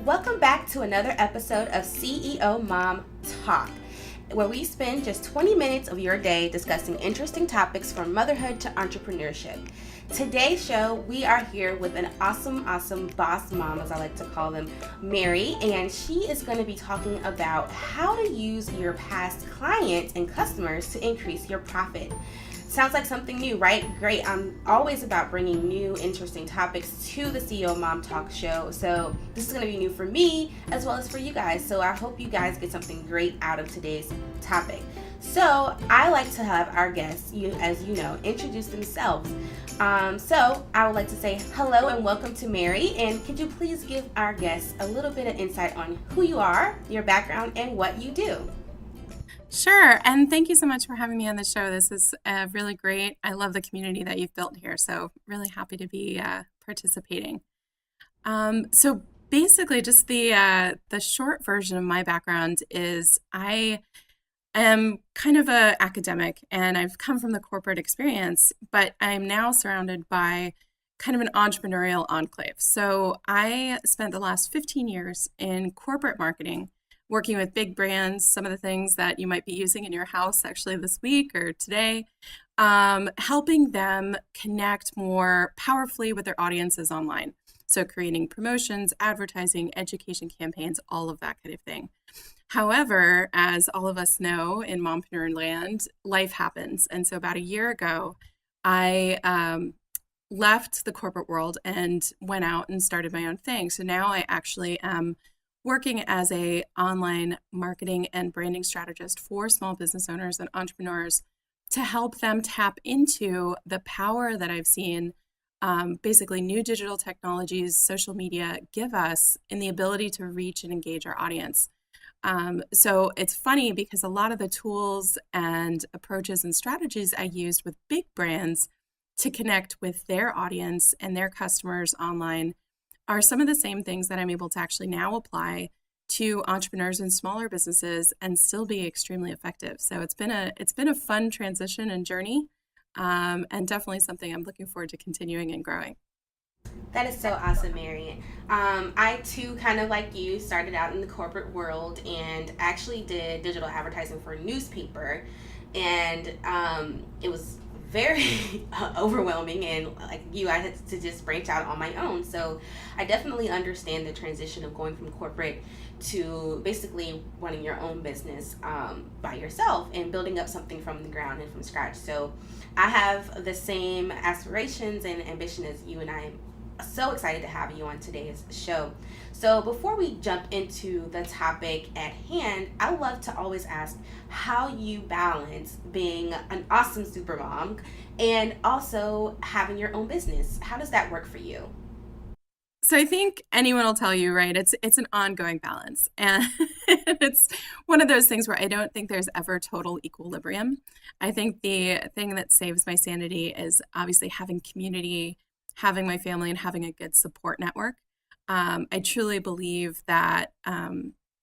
Welcome back to another episode of ceoMom Talk, where we spend just 20 minutes of your day discussing interesting topics from motherhood to entrepreneurship. Today's show, we are here with an awesome boss mom, as I like to call them, Mary, and she is going to be talking about how to use your past clients and customers to increase your profit. Sounds like something new, right? Great. I'm always about bringing new, interesting topics to the ceoMom Talk show. So this is going to be new for me as well as for you guys. So I hope you guys get something great out of today's topic. So I like to have our guests, as you know, introduce themselves. So I would like to say hello and welcome to Mary. And could you please give our guests a little bit of insight on who you are, your background, and what you do? Sure. And thank you so much for having me on the show. This is really great. I love the community that you've built here. So really happy to be participating. So basically just the short version of my background is I am kind of an academic and I've come from the corporate experience, but I'm now surrounded by kind of an entrepreneurial enclave. So I spent the last 15 years in corporate marketing, working with big brands, some of the things that you might be using in your house actually this week or today, helping them connect more powerfully with their audiences online. So creating promotions, advertising, education campaigns, all of that kind of thing. However, as all of us know in mompreneur land, life happens. And so about a year ago, I left the corporate world and went out and started my own thing. So now I actually am working as a online marketing and branding strategist for small business owners and entrepreneurs to help them tap into the power that I've seen basically new digital technologies, social media give us in the ability to reach and engage our audience. So it's funny because a lot of the tools and approaches and strategies I used with big brands to connect with their audience and their customers online are some of the same things that I'm able to actually now apply to entrepreneurs and smaller businesses and still be extremely effective. So it's been a fun transition and journey, and definitely something I'm looking forward to continuing and growing. That is so awesome, Mary. I too, kind of like you, started out in the corporate world and actually did digital advertising for a newspaper, and it was very overwhelming, and like you, I had to just branch out on my own. So I definitely understand the transition of going from corporate to basically running your own business by yourself and building up something from the ground and from scratch. So I have the same aspirations and ambition as you, and I'm so excited to have you on today's show. So before we jump into the topic at hand, I love to always ask how you balance being an awesome supermom and also having your own business. How does that work for you? So I think anyone will tell you, right? It's an ongoing balance. And it's one of those things where I don't think there's ever total equilibrium. I think the thing that saves my sanity is obviously having community, having my family, and having a good support network. I truly believe that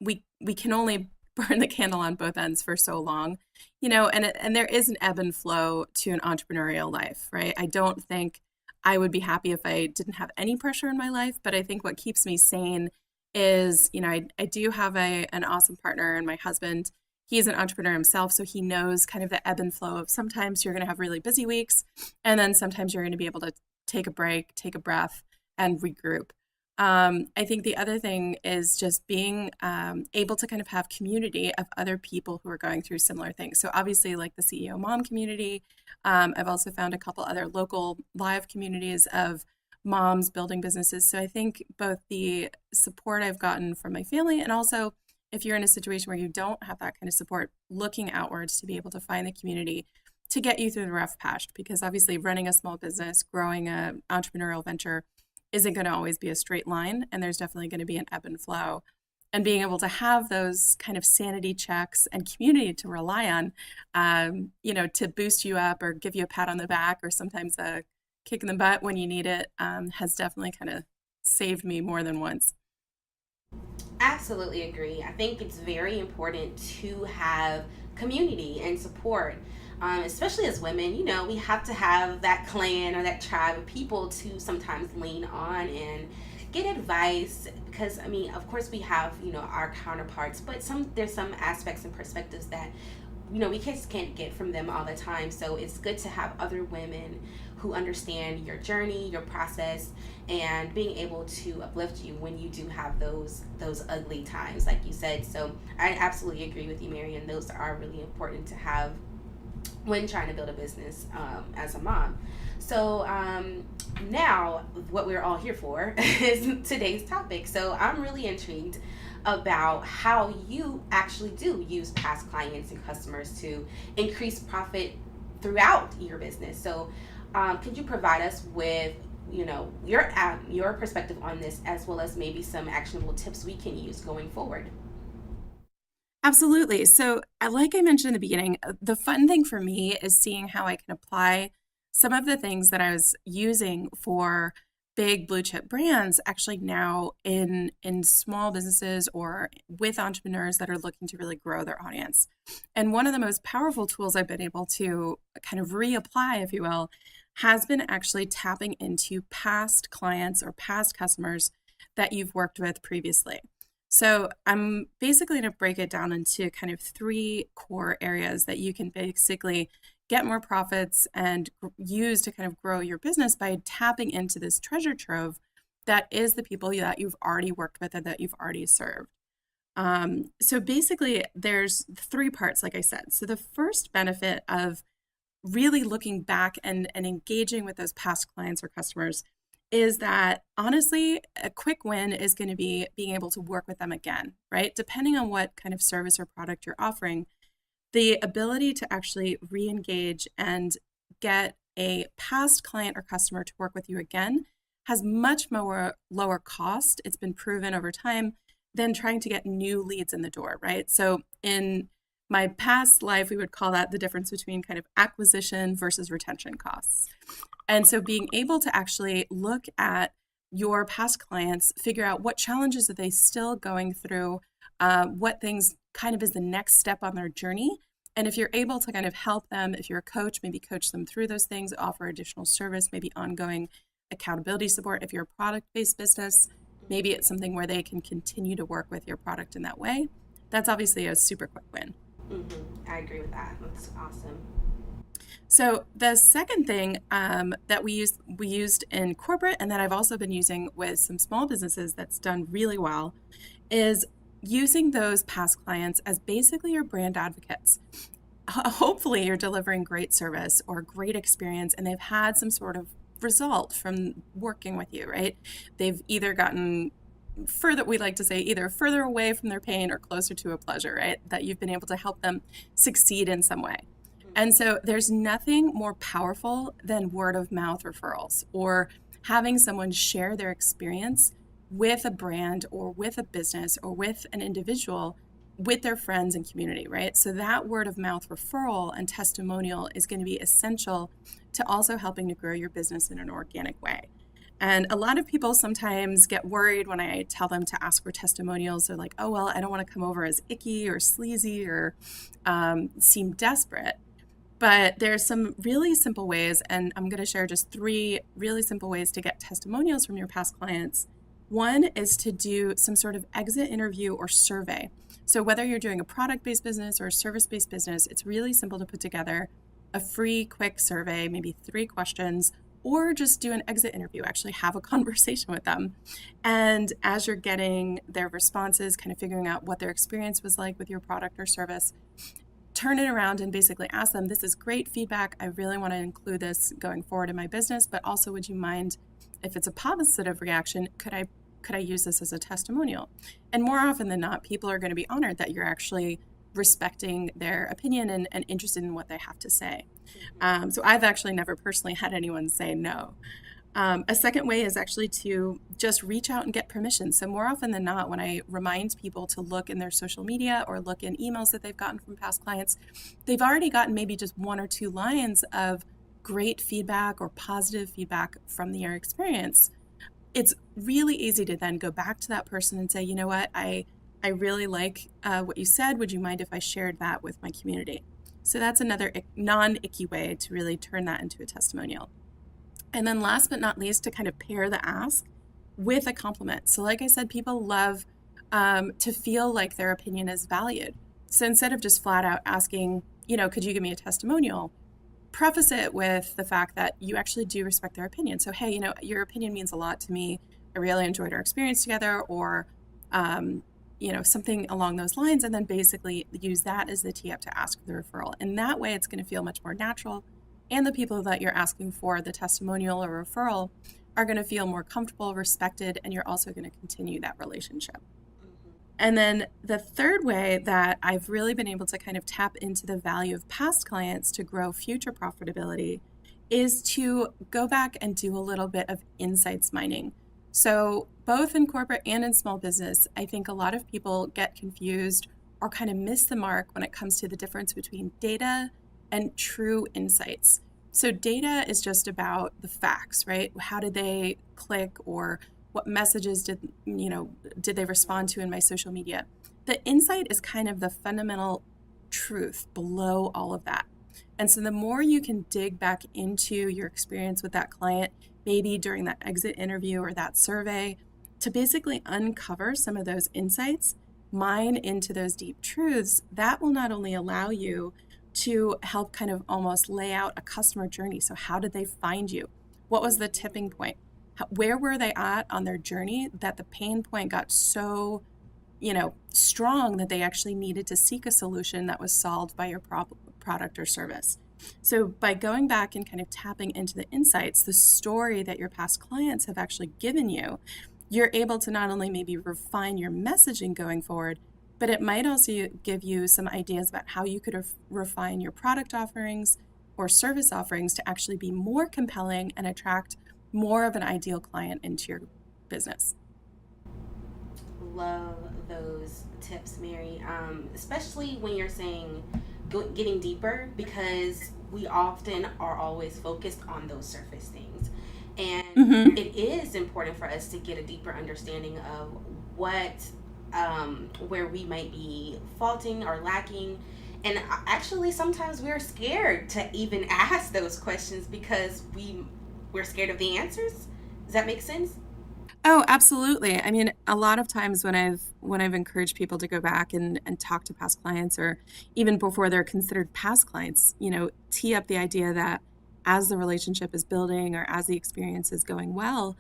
we can only burn the candle on both ends for so long, and there is an ebb and flow to an entrepreneurial life, right? I don't think I would be happy if I didn't have any pressure in my life, but I think what keeps me sane is, I do have an awesome partner and my husband. He's an entrepreneur himself, so he knows kind of the ebb and flow of sometimes you're going to have really busy weeks, and then sometimes you're going to be able to take a break, take a breath, and regroup. I think the other thing is just being able to kind of have community of other people who are going through similar things. So obviously like the ceoMom community, I've also found a couple other local live communities of moms building businesses. So I think both the support I've gotten from my family and also if you're in a situation where you don't have that kind of support, looking outwards to be able to find the community to get you through the rough patch, because obviously running a small business, growing an entrepreneurial venture isn't going to always be a straight line, and there's definitely going to be an ebb and flow. And being able to have those kind of sanity checks and community to rely on, to boost you up or give you a pat on the back or sometimes a kick in the butt when you need it, has definitely kind of saved me more than once. Absolutely agree. I think it's very important to have community and support. Especially as women, we have to have that clan or that tribe of people to sometimes lean on and get advice, because I mean, of course we have, our counterparts, but there's some aspects and perspectives that we just can't get from them all the time. So it's good to have other women who understand your journey, your process, and being able to uplift you when you do have those ugly times, like you said. So I absolutely agree with you, Marian. Those are really important to have when trying to build a business as a mom. So now what we're all here for is today's topic. So I'm really intrigued about how you actually do use past clients and customers to increase profit throughout your business. So could you provide us with your perspective on this, as well as maybe some actionable tips we can use going forward? Absolutely. So, like I mentioned in the beginning, the fun thing for me is seeing how I can apply some of the things that I was using for big blue chip brands actually now in small businesses or with entrepreneurs that are looking to really grow their audience. And one of the most powerful tools I've been able to kind of reapply, if you will, has been actually tapping into past clients or past customers that you've worked with previously. So I'm basically going to break it down into kind of three core areas that you can basically get more profits and use to kind of grow your business by tapping into this treasure trove that is the people that you've already worked with and that you've already served. So basically, there's three parts, like I said. So the first benefit of really looking back and engaging with those past clients or customers is that honestly, a quick win is going to be being able to work with them again, right? Depending on what kind of service or product you're offering, the ability to actually re-engage and get a past client or customer to work with you again has much more lower cost. It's been proven over time than trying to get new leads in the door, right? So in my past life, we would call that the difference between kind of acquisition versus retention costs. And so being able to actually look at your past clients, figure out what challenges are they still going through, what things kind of is the next step on their journey. And if you're able to kind of help them, if you're a coach, maybe coach them through those things, offer additional service, maybe ongoing accountability support. If you're a product-based business, maybe it's something where they can continue to work with your product in that way. That's obviously a super quick win. Mm-hmm. I agree with that. That's awesome. So the second thing that we used in corporate, and that I've also been using with some small businesses that's done really well, is using those past clients as basically your brand advocates. Hopefully you're delivering great service or great experience and they've had some sort of result from working with you, right? They've either gotten further, we like to say, either further away from their pain or closer to a pleasure, right? That you've been able to help them succeed in some way. And so there's nothing more powerful than word of mouth referrals or having someone share their experience with a brand or with a business or with an individual with their friends and community, right? So that word of mouth referral and testimonial is going to be essential to also helping to grow your business in an organic way. And a lot of people sometimes get worried when I tell them to ask for testimonials. They're like, oh, well, I don't want to come over as icky or sleazy or seem desperate. But there's some really simple ways, and I'm going to share just three really simple ways to get testimonials from your past clients. One is to do some sort of exit interview or survey. So whether you're doing a product-based business or a service-based business, it's really simple to put together a free, quick survey, maybe 3 questions, or just do an exit interview, actually have a conversation with them. And as you're getting their responses, kind of figuring out what their experience was like with your product or service, turn it around and basically ask them, this is great feedback. I really want to include this going forward in my business, but also would you mind, if it's a positive reaction, could I use this as a testimonial? And more often than not, people are going to be honored that you're actually respecting their opinion and interested in what they have to say. So I've actually never personally had anyone say no. A second way is actually to just reach out and get permission. So more often than not, when I remind people to look in their social media or look in emails that they've gotten from past clients, they've already gotten maybe just 1 or 2 lines of great feedback or positive feedback from their experience. It's really easy to then go back to that person and say, you know what, I really like what you said. Would you mind if I shared that with my community? So that's another non-icky way to really turn that into a testimonial. And then last but not least, to kind of pair the ask, with a compliment. So like I said, people love to feel like their opinion is valued. So instead of just flat out asking, could you give me a testimonial? Preface it with the fact that you actually do respect their opinion. So, hey, your opinion means a lot to me. I really enjoyed our experience together, or, something along those lines. And then basically use that as the tee up to ask for the referral. And that way it's going to feel much more natural. And the people that you're asking for the testimonial or referral are going to feel more comfortable, respected, and you're also going to continue that relationship. And then the third way that I've really been able to kind of tap into the value of past clients to grow future profitability is to go back and do a little bit of insights mining. So both in corporate and in small business, I think a lot of people get confused or kind of miss the mark when it comes to the difference between data and true insights. So data is just about the facts, right? How did they click, or what messages did they respond to in my social media? The insight is kind of the fundamental truth below all of that. And so the more you can dig back into your experience with that client, maybe during that exit interview or that survey, to basically uncover some of those insights, mine into those deep truths, that will not only allow you to help kind of almost lay out a customer journey. So how did they find you? What was the tipping point? Where were they at on their journey that the pain point got so, strong that they actually needed to seek a solution that was solved by your product or service? So by going back and kind of tapping into the insights, the story that your past clients have actually given you, you're able to not only maybe refine your messaging going forward, but it might also give you some ideas about how you could refine your product offerings or service offerings to actually be more compelling and attract more of an ideal client into your business. Love those tips, Mary, especially when you're saying getting deeper, because we often are always focused on those surface things. And it is important for us to get a deeper understanding of where we might be faulting or lacking. And actually, sometimes we're scared to even ask those questions because we're scared of the answers. Does that make sense? Oh, absolutely. I mean, a lot of times when I've encouraged people to go back and talk to past clients, or even before they're considered past clients, tee up the idea that as the relationship is building or as the experience is going well,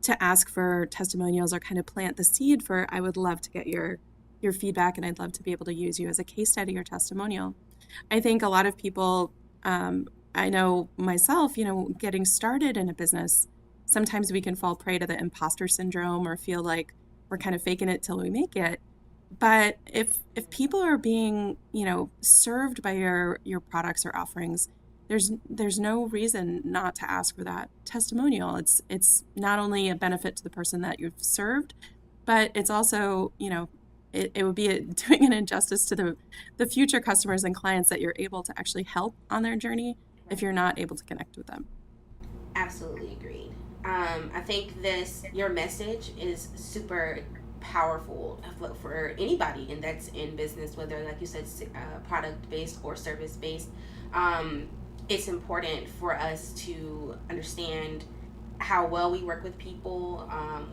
to ask for testimonials or kind of plant the seed for, I would love to get your feedback, and I'd love to be able to use you as a case study or testimonial. I think a lot of people, I know myself, getting started in a business, sometimes we can fall prey to the imposter syndrome or feel like we're kind of faking it till we make it. But if people are being, served by your products or offerings, there's no reason not to ask for that testimonial. It's not only a benefit to the person that you've served, but it's also, it would be doing an injustice to the future customers and clients that you're able to actually help on their journey if you're not able to connect with them. Absolutely agreed. I think your message is super powerful for anybody, and that's in business, whether, like you said, product based or service based. It's important for us to understand how well we work with people.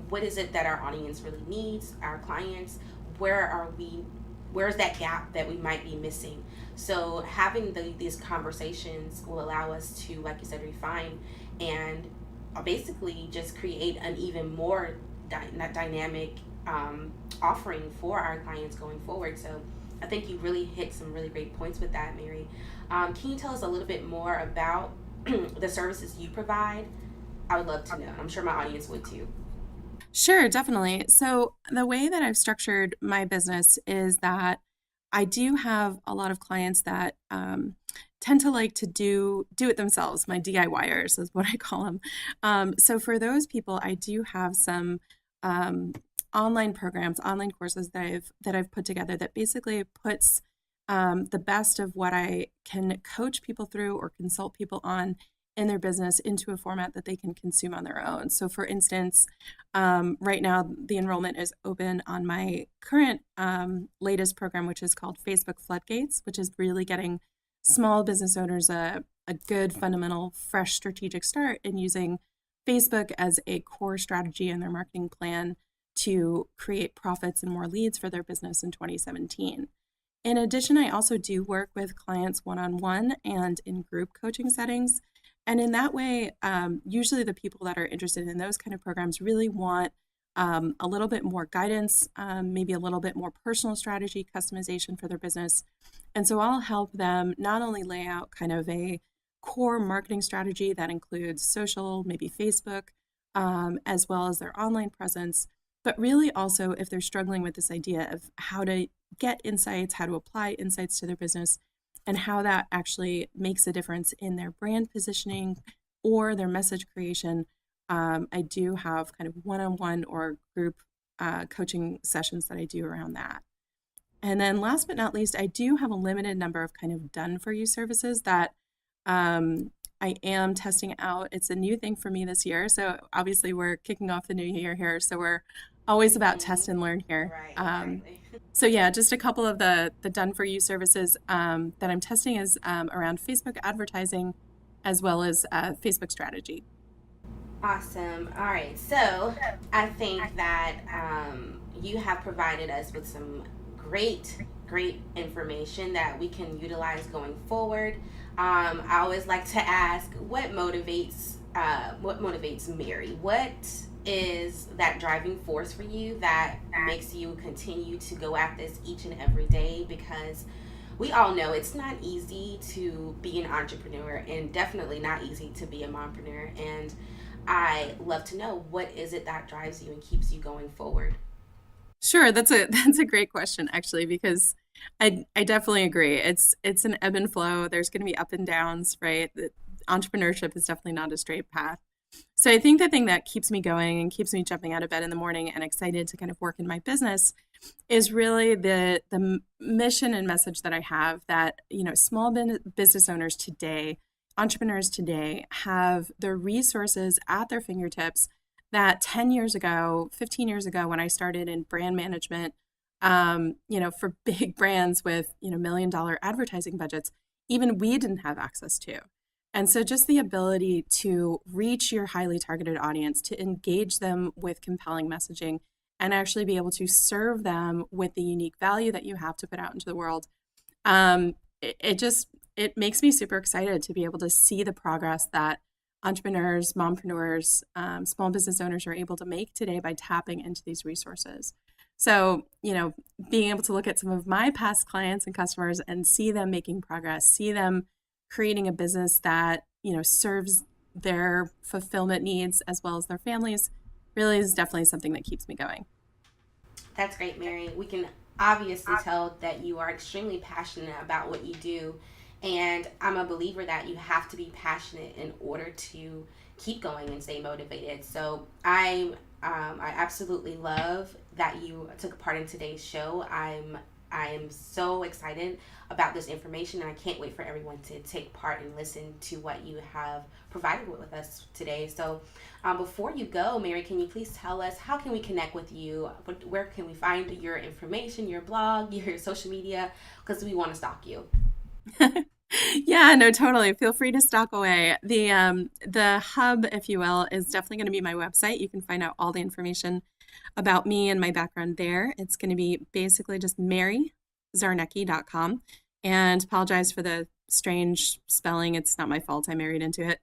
What is it that our audience really needs, our clients? Where's that gap that we might be missing? So having these conversations will allow us to, like you said, refine and basically just create an even more dynamic offering for our clients going forward. So I think you really hit some really great points with that, Mary. Can you tell us a little bit more about the services you provide? I would love to know. I'm sure my audience would too. Sure, definitely. So the way that I've structured my business is that I do have a lot of clients that tend to like to do it themselves. My DIYers is what I call them. So for those people, I do have some online programs, online courses that I've put together that basically puts the best of what I can coach people through or consult people on in their business into a format that they can consume on their own. So for instance, right now the enrollment is open on my current latest program, which is called Facebook Floodgates, which is really getting small business owners a good fundamental fresh strategic start in using Facebook as a core strategy in their marketing plan to create profits and more leads for their business in 2017. In addition, I also do work with clients one-on-one and in group coaching settings. And in that way, usually the people that are interested in those kind of programs really want a little bit more guidance, maybe a little bit more personal strategy customization for their business. And so I'll help them not only lay out kind of a core marketing strategy that includes social, maybe Facebook, as well as their online presence, but really also if they're struggling with this idea of how to get insights, how to apply insights to their business, and how that actually makes a difference in their brand positioning or their message creation. I do have kind of one-on-one or group coaching sessions that I do around that. And then last but not least, I do have a limited number of kind of done-for-you services that I am testing out. It's a new thing for me this year. So obviously we're kicking off the new year here. So we're always about test and learn here. Right. So yeah, just a couple of the done-for-you services that I'm testing is around Facebook advertising as well as Facebook strategy. Awesome. All right. So I think that you have provided us with some great information that we can utilize going forward. I always like to ask, what motivates Mary? What is that driving force for you that makes you continue to go at this each and every day? Because we all know it's not easy to be an entrepreneur, and definitely not easy to be a mompreneur. And I love to know, what is it that drives you and keeps you going forward? Sure, that's a great question actually, because I definitely agree. It's an ebb and flow. There's going to be up and downs, right? Entrepreneurship is definitely not a straight path. So I think the thing that keeps me going and keeps me jumping out of bed in the morning and excited to kind of work in my business is really the mission and message that I have, that, small business owners today, entrepreneurs today, have the resources at their fingertips that 10 years ago, 15 years ago, when I started in brand management, for big brands with, $1 million advertising budgets, even we didn't have access to. And so just the ability to reach your highly targeted audience, to engage them with compelling messaging, and actually be able to serve them with the unique value that you have to put out into the world. It makes me super excited to be able to see the progress that entrepreneurs, mompreneurs, small business owners are able to make today by tapping into these resources. So, being able to look at some of my past clients and customers and see them making progress, see them creating a business that, serves their fulfillment needs as well as their families, really is definitely something that keeps me going. That's great, Mary. We can obviously tell that you are extremely passionate about what you do. And I'm a believer that you have to be passionate in order to keep going and stay motivated. So I absolutely love that you took part in today's show. I am so excited about this information, and I can't wait for everyone to take part and listen to what you have provided with us today. So before you go, Mary, can you please tell us, how can we connect with you? Where can we find your information, your blog, your social media? Because we want to stalk you. Yeah, no, totally. Feel free to stalk away. The hub, if you will, is definitely going to be my website. You can find out all the information about me and my background there. It's going to be basically just maryczarnecki.com. And apologize for the strange spelling. It's not my fault. I married into it.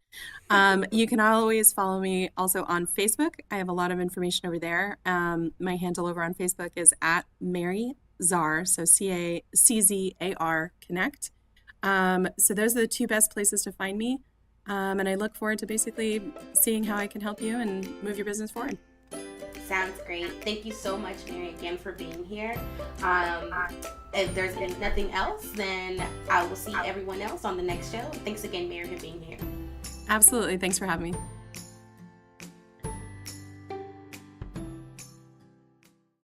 You can always follow me also on Facebook. I have a lot of information over there. My handle over on Facebook is at Mary Czar, so CZAR Connect. So those are the two best places to find me. And I look forward to basically seeing how I can help you and move your business forward. Sounds great. Thank you so much, Mary, again, for being here. If there's nothing else, then I will see everyone else on the next show. Thanks again, Mary, for being here. Absolutely. Thanks for having me.